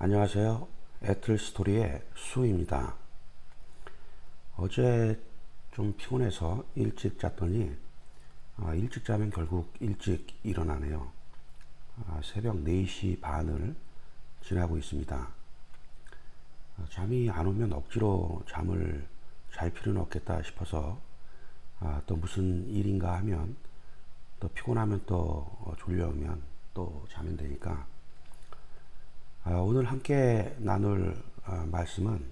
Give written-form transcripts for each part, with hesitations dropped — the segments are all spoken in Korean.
안녕하세요. 애틀스토리의 수입니다. 어제 좀 피곤해서 일찍 잤더니 일찍 자면 결국 일찍 일어나네요. 새벽 4시 반을 지나고 있습니다. 잠이 안 오면 억지로 잠을 잘 필요는 없겠다 싶어서 또 무슨 일인가 하면 또 피곤하면 또 졸려오면 또 자면 되니까 오늘 함께 나눌 말씀은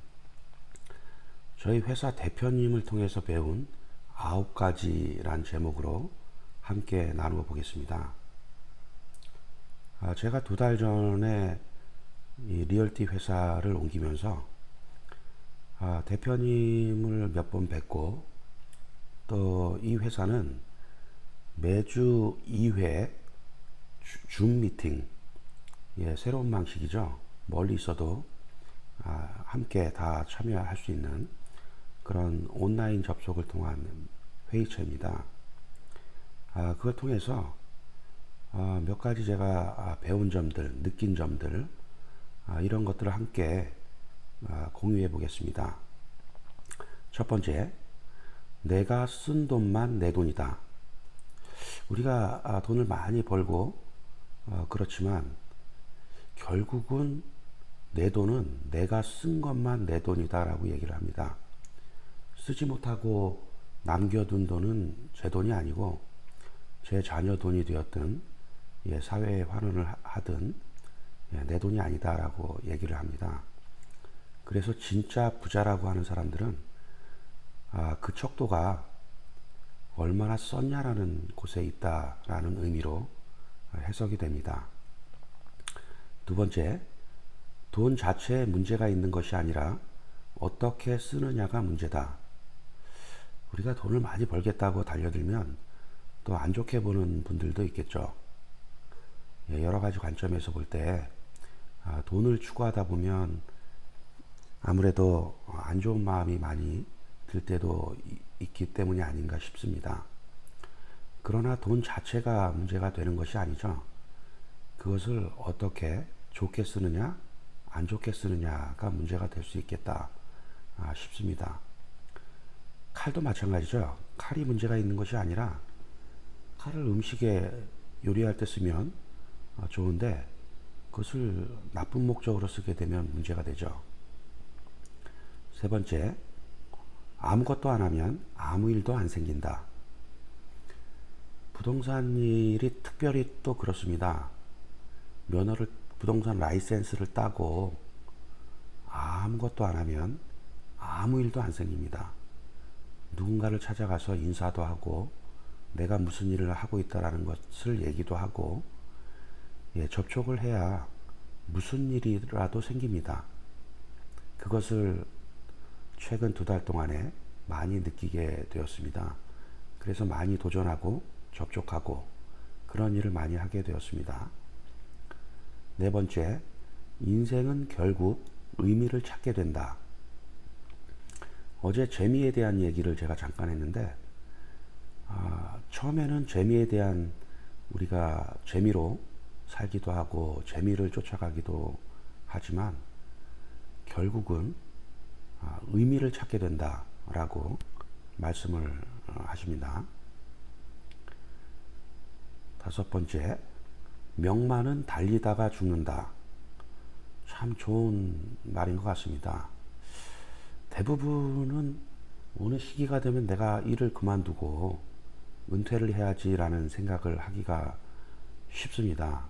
저희 회사 대표님을 통해서 배운 9가지란 제목으로 함께 나누어 보겠습니다. 제가 2달 전에 이 리얼티 회사를 옮기면서 대표님을 몇 번 뵙고 또 이 회사는 매주 2회 줌 미팅, 새로운 방식이죠. 멀리 있어도 함께 다 참여할 수 있는 그런 온라인 접속을 통한 회의체입니다. 그걸 통해서 몇 가지 제가 배운 점들, 느낀 점들, 이런 것들을 함께 공유해 보겠습니다. 첫 번째, 내가 쓴 돈만 내 돈이다. 우리가 돈을 많이 벌고 그렇지만 결국은 내 돈은 내가 쓴 것만 내 돈이다 라고 얘기를 합니다. 쓰지 못하고 남겨둔 돈은 제 돈이 아니고 제 자녀 돈이 되었든 사회에 환원을 하든 내 돈이 아니다 라고 얘기를 합니다. 그래서 진짜 부자라고 하는 사람들은 그 척도가 얼마나 썼냐라는 곳에 있다라는 의미로 해석이 됩니다. 두 번째, 돈 자체에 문제가 있는 것이 아니라 어떻게 쓰느냐가 문제다. 우리가 돈을 많이 벌겠다고 달려들면 또 안 좋게 보는 분들도 있겠죠. 여러 가지 관점에서 볼 때 돈을 추구하다 보면 아무래도 안 좋은 마음이 많이 들 때도 있기 때문이 아닌가 싶습니다. 그러나 돈 자체가 문제가 되는 것이 아니죠. 그것을 어떻게 좋게 쓰느냐, 안 좋게 쓰느냐가 문제가 될 수 있겠다 싶습니다. 칼도 마찬가지죠. 칼이 문제가 있는 것이 아니라 칼을 음식에 요리할 때 쓰면 좋은데 그것을 나쁜 목적으로 쓰게 되면 문제가 되죠. 세 번째, 아무것도 안 하면 아무 일도 안 생긴다. 부동산 일이 특별히 또 그렇습니다. 부동산 라이센스를 따고 아무것도 안 하면 아무 일도 안 생깁니다. 누군가를 찾아가서 인사도 하고 내가 무슨 일을 하고 있다라는 것을 얘기도 하고 접촉을 해야 무슨 일이라도 생깁니다. 그것을 최근 2달 동안에 많이 느끼게 되었습니다. 그래서 많이 도전하고 접촉하고 그런 일을 많이 하게 되었습니다. 네 번째, 인생은 결국 의미를 찾게 된다. 어제 재미에 대한 얘기를 제가 잠깐 했는데 처음에는 재미에 대한 우리가 재미로 살기도 하고 재미를 쫓아가기도 하지만 결국은 의미를 찾게 된다라고 말씀을 하십니다. 다섯 번째, 명만은 달리다가 죽는다. 참 좋은 말인 것 같습니다. 대부분은 어느 시기가 되면 내가 일을 그만두고 은퇴를 해야지라는 생각을 하기가 쉽습니다.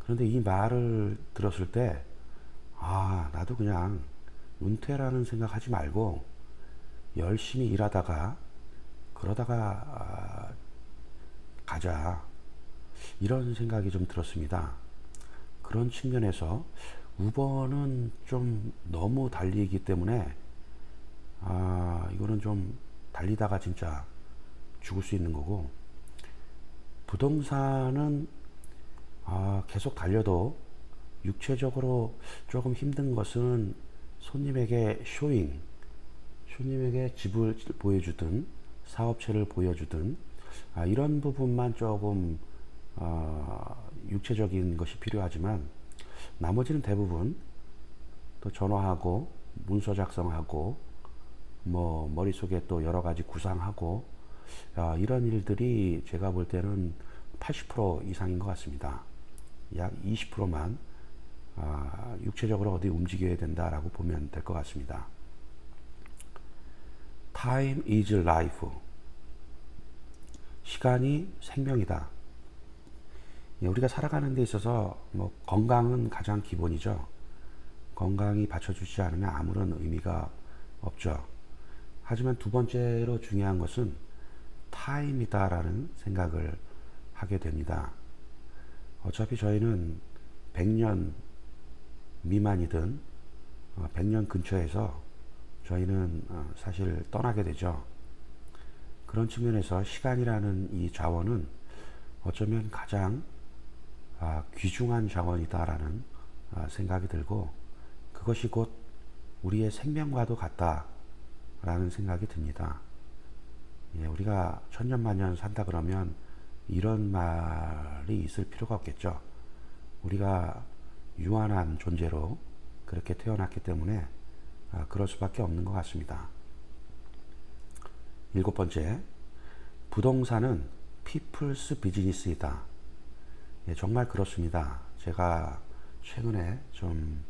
그런데 이 말을 들었을 때 나도 그냥 은퇴라는 생각하지 말고 열심히 일하다가 그러다가 가자, 이런 생각이 좀 들었습니다. 그런 측면에서 우버는 좀 너무 달리기 때문에 이거는 좀 달리다가 진짜 죽을 수 있는 거고, 부동산은 계속 달려도 육체적으로 조금 힘든 것은 손님에게 손님에게 집을 보여주든 사업체를 보여주든 이런 부분만 조금 육체적인 것이 필요하지만 나머지는 대부분 또 전화하고 문서 작성하고 뭐 머릿속에 또 여러 가지 구상하고 이런 일들이 제가 볼 때는 80% 이상인 것 같습니다. 약 20%만 육체적으로 어디 움직여야 된다라고 보면 될 것 같습니다. Time is life. 시간이 생명이다. 우리가 살아가는 데 있어서 뭐 건강은 가장 기본이죠. 건강이 받쳐주지 않으면 아무런 의미가 없죠. 하지만 두 번째로 중요한 것은 타임이다라는 생각을 하게 됩니다. 어차피 저희는 100년 미만이든 100년 근처에서 저희는 사실 떠나게 되죠. 그런 측면에서 시간이라는 이 자원은 어쩌면 가장 귀중한 자원이다라는 생각이 들고, 그것이 곧 우리의 생명과도 같다라는 생각이 듭니다. 우리가 천년만년 산다 그러면 이런 말이 있을 필요가 없겠죠. 우리가 유한한 존재로 그렇게 태어났기 때문에 그럴 수밖에 없는 것 같습니다. 7번째, 부동산은 피플스 비즈니스이다. 정말 그렇습니다. 제가 최근에 좀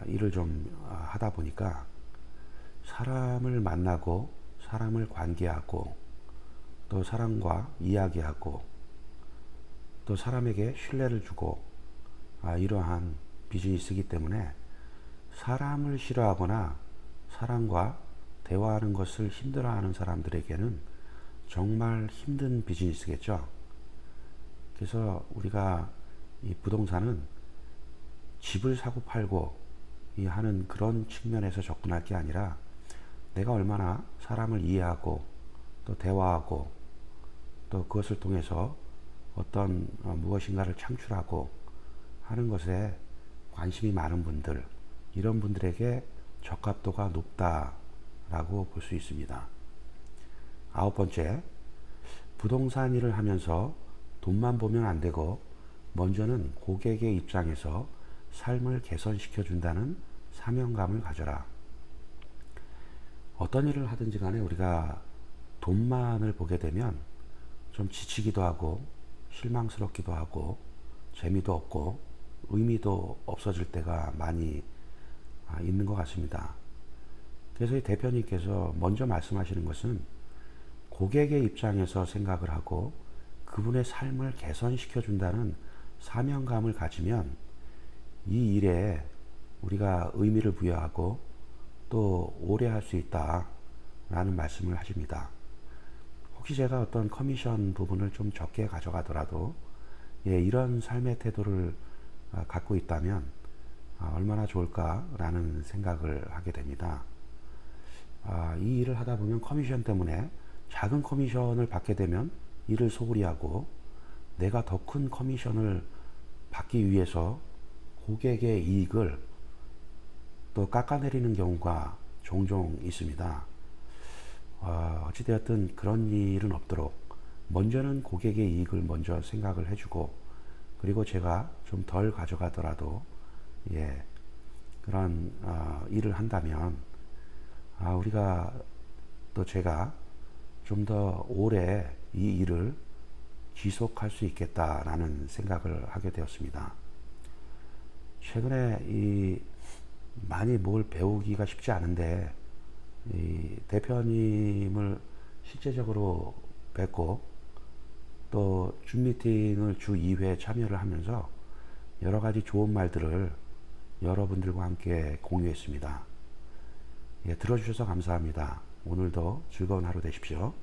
일을 좀 하다 보니까 사람을 만나고 사람을 관계하고 또 사람과 이야기하고 또 사람에게 신뢰를 주고 이러한 비즈니스이기 때문에 사람을 싫어하거나 사람과 대화하는 것을 힘들어하는 사람들에게는 정말 힘든 비즈니스겠죠. 그래서 우리가 이 부동산은 집을 사고 팔고 하는 그런 측면에서 접근할 게 아니라 내가 얼마나 사람을 이해하고 또 대화하고 또 그것을 통해서 어떤 무엇인가를 창출하고 하는 것에 관심이 많은 분들, 이런 분들에게 적합도가 높다라고 볼 수 있습니다. 9번째, 부동산 일을 하면서 돈만 보면 안 되고 먼저는 고객의 입장에서 삶을 개선시켜 준다는 사명감을 가져라. 어떤 일을 하든지 간에 우리가 돈만을 보게 되면 좀 지치기도 하고 실망스럽기도 하고 재미도 없고 의미도 없어질 때가 많이 있는 것 같습니다. 그래서 이 대표님께서 먼저 말씀하시는 것은 고객의 입장에서 생각을 하고 그분의 삶을 개선시켜 준다는 사명감을 가지면 이 일에 우리가 의미를 부여하고 또 오래 할 수 있다라는 말씀을 하십니다. 혹시 제가 어떤 커미션 부분을 좀 적게 가져가더라도 이런 삶의 태도를 갖고 있다면 얼마나 좋을까라는 생각을 하게 됩니다. 이 일을 하다 보면 커미션 때문에 작은 커미션을 받게 되면 이를 소홀히 하고 내가 더 큰 커미션을 받기 위해서 고객의 이익을 또 깎아내리는 경우가 종종 있습니다. 어찌되었든 그런 일은 없도록 먼저는 고객의 이익을 먼저 생각을 해주고, 그리고 제가 좀 덜 가져가더라도 그런 일을 한다면 우리가 또 제가 좀 더 오래 이 일을 지속할 수 있겠다라는 생각을 하게 되었습니다. 최근에 많이 뭘 배우기가 쉽지 않은데 이 대표님을 실제적으로 뵙고 또 줌 미팅을 주 2회 참여를 하면서 여러 가지 좋은 말들을 여러분들과 함께 공유했습니다. 들어주셔서 감사합니다. 오늘도 즐거운 하루 되십시오.